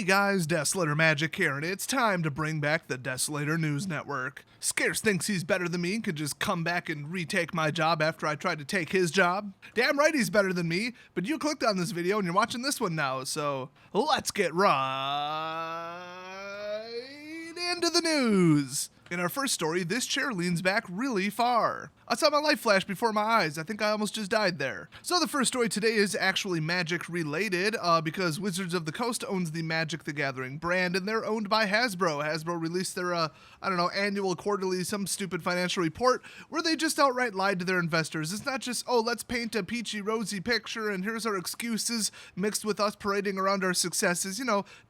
Hey guys, Desolator Magic here, and it's time to bring back the Desolator News Network. Scarce thinks he's better than me and could just come back and retake my job after I tried to take his job. Damn right he's better than me, but you clicked on this video and you're watching this one now, so let's get right into the news. In our first story, this chair leans back really far. I saw my life flash before my eyes. I think I almost just died there. So the first story today is actually Magic related because Wizards of the Coast owns the Magic the Gathering brand, and they're owned by Hasbro. Hasbro released their, annual, quarterly, some stupid financial report where they just outright lied to their investors. It's not just, let's paint a peachy, rosy picture and here's our excuses mixed with us parading around our successes.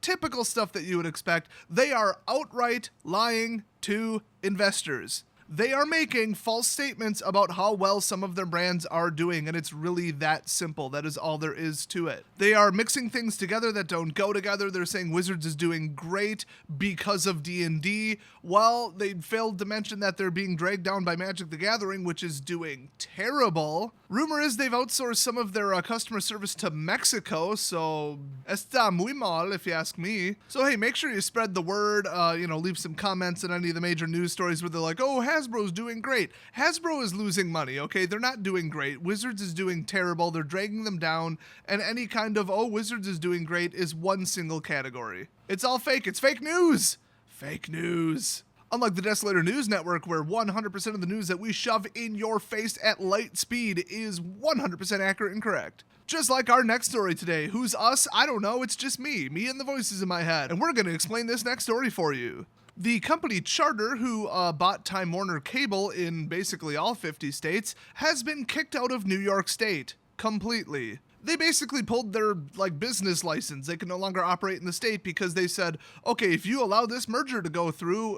Typical stuff that you would expect. They are outright lying to investors. They are making false statements about how well some of their brands are doing, and it's really that simple. That is all there is to it. They are mixing things together that don't go together. They're saying Wizards is doing great because of D&D. Well, they failed to mention that they're being dragged down by Magic the Gathering, which is doing terrible. Rumor is they've outsourced some of their customer service to Mexico, so está muy mal if you ask me. So hey, make sure you spread the word, leave some comments in any of the major news stories where they're like, Hasbro's doing great. Hasbro is losing money, okay? They're not doing great. Wizards is doing terrible. They're dragging them down, and any kind of, Wizards is doing great is one single category. It's all fake. It's fake news. Fake news. Unlike the Desolator News Network, where 100% of the news that we shove in your face at light speed is 100% accurate and correct. Just like our next story today. Who's us? I don't know. It's just me and the voices in my head. And we're going to explain this next story for you. The company Charter, who bought Time Warner Cable in basically all 50 states, has been kicked out of New York State completely. They basically pulled their business license. They can no longer operate in the state because they said, okay, if you allow this merger to go through,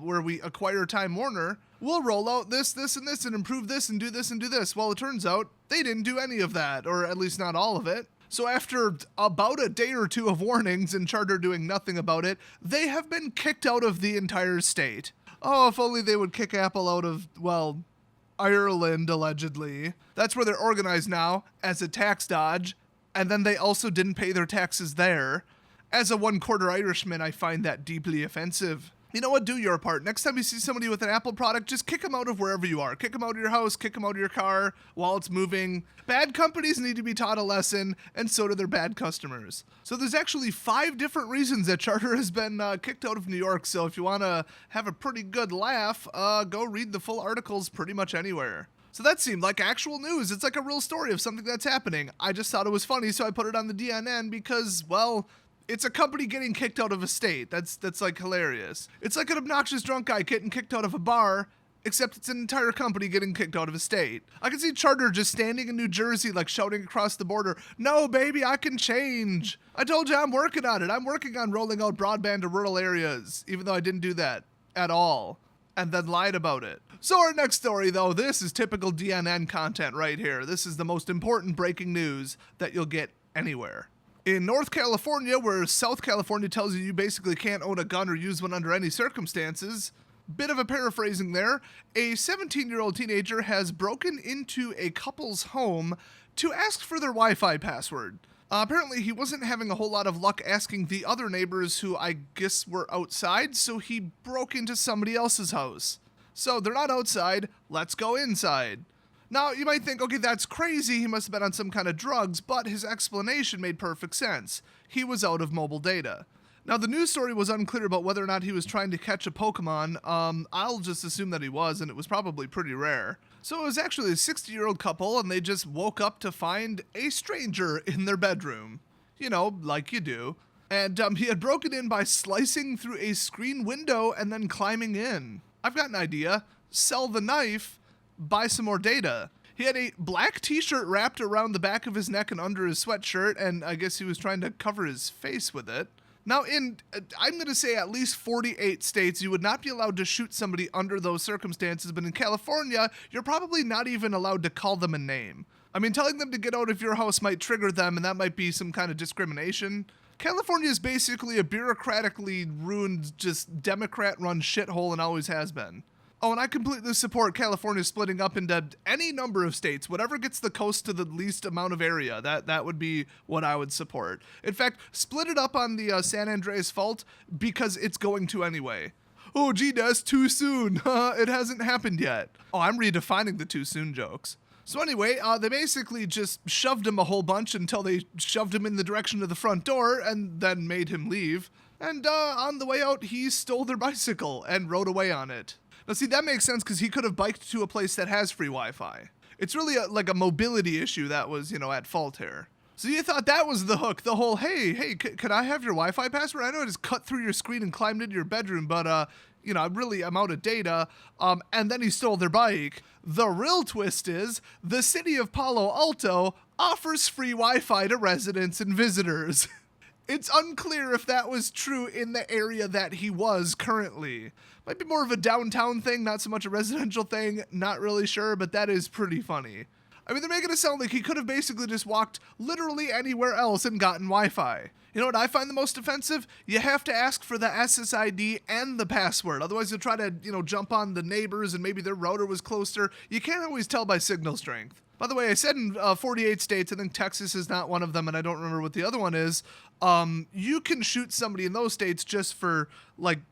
where we acquire Time Warner, we'll roll out this, and this, and improve this, and do this, and do this. Well, it turns out they didn't do any of that, or at least not all of it. So after about a day or two of warnings and Charter doing nothing about it, they have been kicked out of the entire state. Oh, if only they would kick Apple out of, Ireland, allegedly. That's where they're organized now, as a tax dodge, and then they also didn't pay their taxes there. As a one-quarter Irishman, I find that deeply offensive. You know what? Do your part. Next time you see somebody with an Apple product, just kick them out of wherever you are. Kick them out of your house, kick them out of your car while it's moving. Bad companies need to be taught a lesson, and so do their bad customers. So there's actually 5 different reasons that Charter has been kicked out of New York. So if you want to have a pretty good laugh, go read the full articles pretty much anywhere. So that seemed like actual news. It's like a real story of something that's happening. I just thought it was funny, so I put it on the DNN because, it's a company getting kicked out of a state. That's hilarious. It's like an obnoxious drunk guy getting kicked out of a bar, except it's an entire company getting kicked out of a state. I can see Charter just standing in New Jersey, shouting across the border, "No, baby, I can change. I told you I'm working on it. I'm working on rolling out broadband to rural areas," even though I didn't do that at all, and then lied about it. So our next story, though, this is typical DNN content right here. This is the most important breaking news that you'll get anywhere. In North California, where South California tells you basically can't own a gun or use one under any circumstances, bit of a paraphrasing there, a 17-year-old teenager has broken into a couple's home to ask for their Wi-Fi password. Apparently, he wasn't having a whole lot of luck asking the other neighbors who I guess were outside, so he broke into somebody else's house. So they're not outside, let's go inside. Now, you might think, okay, that's crazy, he must have been on some kind of drugs, but his explanation made perfect sense. He was out of mobile data. Now, the news story was unclear about whether or not he was trying to catch a Pokemon. I'll just assume that he was, and it was probably pretty rare. So it was actually a 60-year-old couple, and they just woke up to find a stranger in their bedroom. Like you do. And he had broken in by slicing through a screen window and then climbing in. I've got an idea. Sell the knife. Buy some more data. He had a black t-shirt wrapped around the back of his neck and under his sweatshirt, and I guess he was trying to cover his face with it. Now, I'm going to say at least 48 states, you would not be allowed to shoot somebody under those circumstances, but in California, you're probably not even allowed to call them a name. I mean, telling them to get out of your house might trigger them, and that might be some kind of discrimination. California is basically a bureaucratically ruined, just Democrat-run shithole and always has been. Oh, and I completely support California splitting up into any number of states. Whatever gets the coast to the least amount of area, that would be what I would support. In fact, split it up on the San Andreas Fault because it's going to anyway. Oh, gee, that's too soon. It hasn't happened yet. Oh, I'm redefining the too soon jokes. So anyway, they basically just shoved him a whole bunch until they shoved him in the direction of the front door and then made him leave. And on the way out, he stole their bicycle and rode away on it. Now, see, that makes sense because he could have biked to a place that has free Wi-Fi. It's really like a mobility issue that was, at fault here. So you thought that was the hook, the whole, hey, could I have your Wi-Fi password? I know I just cut through your screen and climbed into your bedroom, but, I'm out of data. And then he stole their bike. The real twist is the city of Palo Alto offers free Wi-Fi to residents and visitors. It's unclear if that was true in the area that he was currently. Might be more of a downtown thing, not so much a residential thing, not really sure, but that is pretty funny. I mean, they're making it sound like he could have basically just walked literally anywhere else and gotten Wi-Fi. You know what I find the most offensive? You have to ask for the SSID and the password. Otherwise, you'll try to, jump on the neighbors and maybe their router was closer. You can't always tell by signal strength. By the way, I said in 48 states, I think Texas is not one of them, and I don't remember what the other one is. You can shoot somebody in those states just for,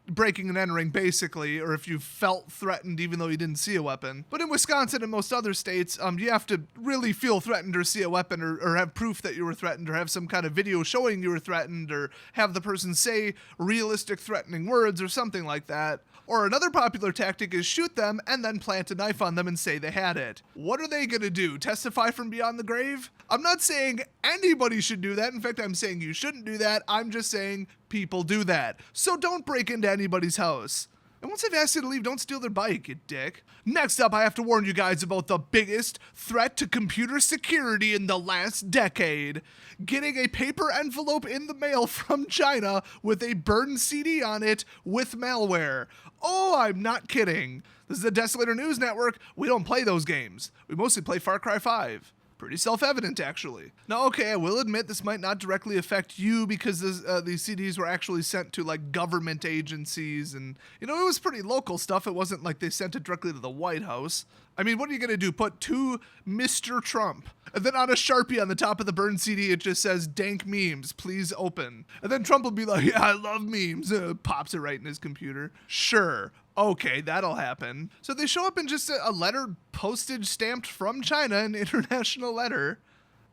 breaking and entering, basically, or if you felt threatened even though you didn't see a weapon. But in Wisconsin and most other states, you have to really feel threatened or see a weapon or have proof that you were threatened or have some kind of video showing you were threatened or have the person say realistic threatening words or something like that. Or another popular tactic is shoot them and then plant a knife on them and say they had it. What are they gonna do? Testify from beyond the grave? I'm not saying anybody should do that. In fact, I'm saying you shouldn't do that. I'm just saying people do that. So don't break into anybody's house. And once I've asked you to leave, don't steal their bike, you dick. Next up, I have to warn you guys about the biggest threat to computer security in the last decade. Getting a paper envelope in the mail from China with a burned CD on it with malware. Oh, I'm not kidding. This is the Desolator News Network. We don't play those games. We mostly play Far Cry 5. Pretty self-evident, actually. Now, okay, I will admit this might not directly affect you because these CDs were actually sent to, government agencies and, it was pretty local stuff. It wasn't like they sent it directly to the White House. I mean, what are you going to do? Put to Mr. Trump. And then on a Sharpie on the top of the burned CD, it just says, dank memes, please open. And then Trump will be like, yeah, I love memes. Pops it right in his computer. Sure. Okay, that'll happen. So they show up in just a letter postage stamped from China, an international letter.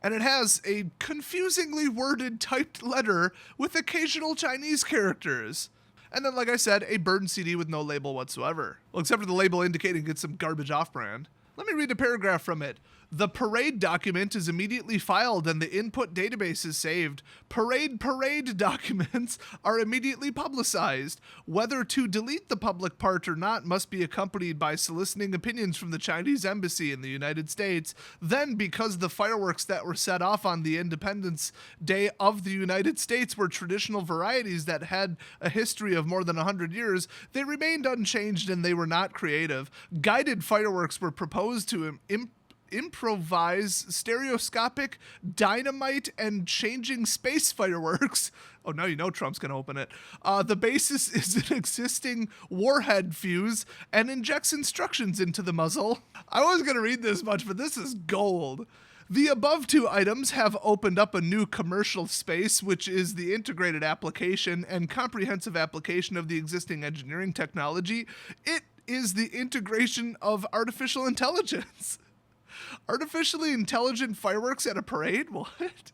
And it has a confusingly worded typed letter with occasional Chinese characters. And then, like I said, a burned CD with no label whatsoever. Well, except for the label indicating it's some garbage off-brand. Let me read a paragraph from it. The parade document is immediately filed and the input database is saved. Parade documents are immediately publicized. Whether to delete the public part or not must be accompanied by soliciting opinions from the Chinese embassy in the United States. Then, because the fireworks that were set off on the Independence Day of the United States were traditional varieties that had a history of more than 100 years, they remained unchanged and they were not creative. Guided fireworks were proposed to improvise stereoscopic dynamite and changing space fireworks. Oh, now you know Trump's going to open it. The basis is an existing warhead fuse and injects instructions into the muzzle. I wasn't going to read this much, but this is gold. The above two items have opened up a new commercial space, which is the integrated application and comprehensive application of the existing engineering technology. It is the integration of artificial intelligence. Artificially intelligent fireworks at a parade? What?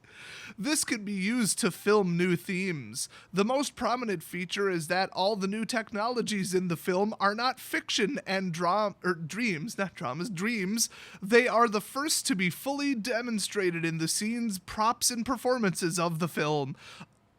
This could be used to film new themes. The most prominent feature is that all the new technologies in the film are not fiction and dreams, not dramas, dreams. They are the first to be fully demonstrated in the scenes, props, and performances of the film.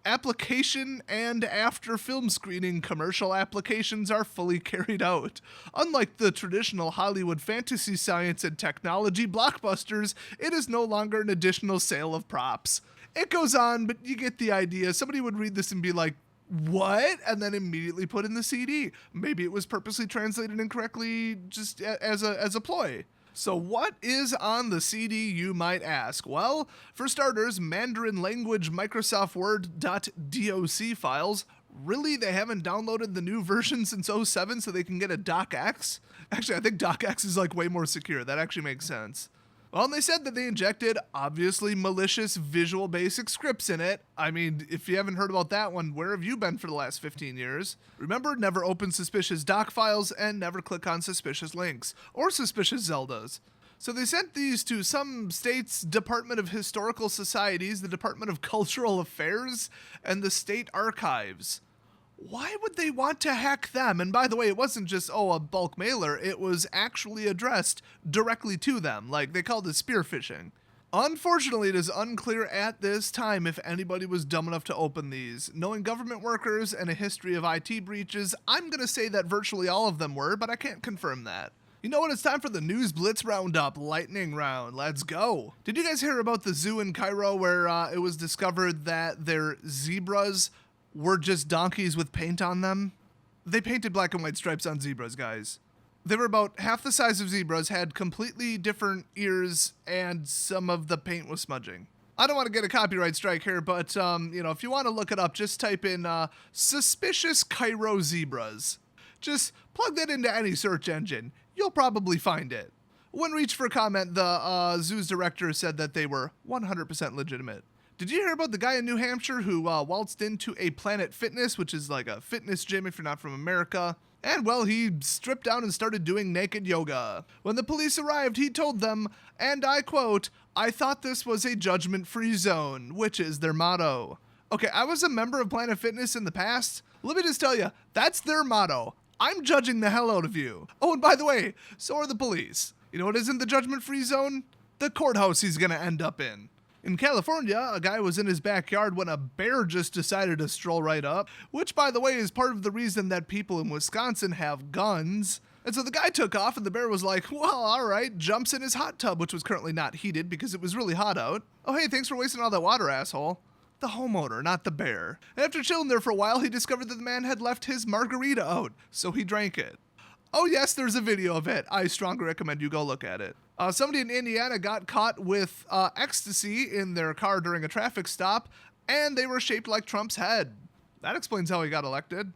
Application and after film screening, commercial applications are fully carried out. Unlike the traditional Hollywood fantasy science and technology blockbusters, it is no longer an additional sale of props. It goes on, but you get the idea. Somebody would read this and be like, what? And then immediately put in the CD. Maybe it was purposely translated incorrectly just as a ploy. So what is on the CD, you might ask? Well, for starters, Mandarin language Microsoft Word .doc files, Really? They haven't downloaded the new version since '07 so they can get a DocX? Actually, I think DocX is like way more secure. That actually makes sense. Well, and they said that they injected, obviously, malicious Visual Basic scripts in it. I mean, if you haven't heard about that one, where have you been for the last 15 years? Remember, never open suspicious doc files and never click on suspicious links or suspicious Zeldas. So they sent these to some state's Department of Historical Societies, the Department of Cultural Affairs, and the State Archives. Why would they want to hack them? And by the way, it wasn't just, a bulk mailer. It was actually addressed directly to them. Like, they called it spear phishing. Unfortunately, it is unclear at this time if anybody was dumb enough to open these. Knowing government workers and a history of IT breaches, I'm going to say that virtually all of them were, but I can't confirm that. You know what? It's time for the News Blitz Roundup lightning round. Let's go. Did you guys hear about the zoo in Cairo where it was discovered that their zebras were just donkeys with paint on them? They painted black and white stripes on zebras, guys. They were about half the size of zebras, had completely different ears, and some of the paint was smudging. I don't want to get a copyright strike here, but, if you want to look it up, just type in suspicious Cairo zebras. Just plug that into any search engine. You'll probably find it. When reached for comment, the zoo's director said that they were 100% legitimate. Did you hear about the guy in New Hampshire who waltzed into a Planet Fitness, which is like a fitness gym if you're not from America? And, well, he stripped down and started doing naked yoga. When the police arrived, he told them, and I quote, "I thought this was a judgment-free zone," which is their motto. Okay, I was a member of Planet Fitness in the past. Let me just tell you, that's their motto. I'm judging the hell out of you. Oh, and by the way, so are the police. You know what isn't the judgment-free zone? The courthouse he's gonna end up in. In California, a guy was in his backyard when a bear just decided to stroll right up, which, by the way, is part of the reason that people in Wisconsin have guns. And so the guy took off and the bear was like, well, all right, jumps in his hot tub, which was currently not heated because it was really hot out. Oh, hey, thanks for wasting all that water, asshole. The homeowner, not the bear. After chilling there for a while, he discovered that the man had left his margarita out, so he drank it. Oh yes, there's a video of it. I strongly recommend you go look at it. Somebody in Indiana got caught with ecstasy in their car during a traffic stop, and they were shaped like Trump's head. That explains how he got elected.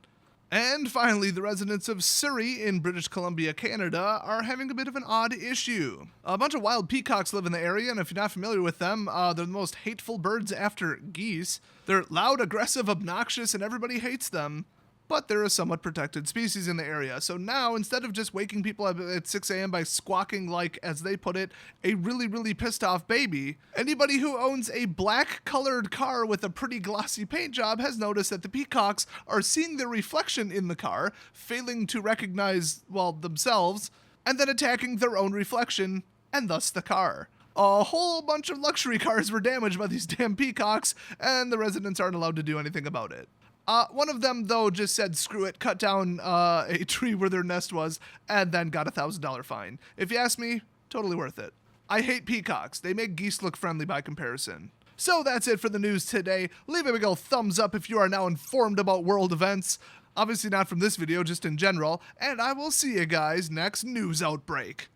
And finally, the residents of Surrey in British Columbia, Canada, are having a bit of an odd issue. A bunch of wild peacocks live in the area, and if you're not familiar with them, they're the most hateful birds after geese. They're loud, aggressive, obnoxious, and everybody hates them. But they're a somewhat protected species in the area. So now, instead of just waking people up at 6 a.m. by squawking like, as they put it, a really, really pissed off baby, anybody who owns a black-colored car with a pretty glossy paint job has noticed that the peacocks are seeing their reflection in the car, failing to recognize, themselves, and then attacking their own reflection, and thus the car. A whole bunch of luxury cars were damaged by these damn peacocks, and the residents aren't allowed to do anything about it. One of them, though, just said, screw it, cut down a tree where their nest was, and then got a $1,000 fine. If you ask me, totally worth it. I hate peacocks. They make geese look friendly by comparison. So that's it for the news today. Leave a big ol' thumbs up if you are now informed about world events. Obviously not from this video, just in general. And I will see you guys next news outbreak.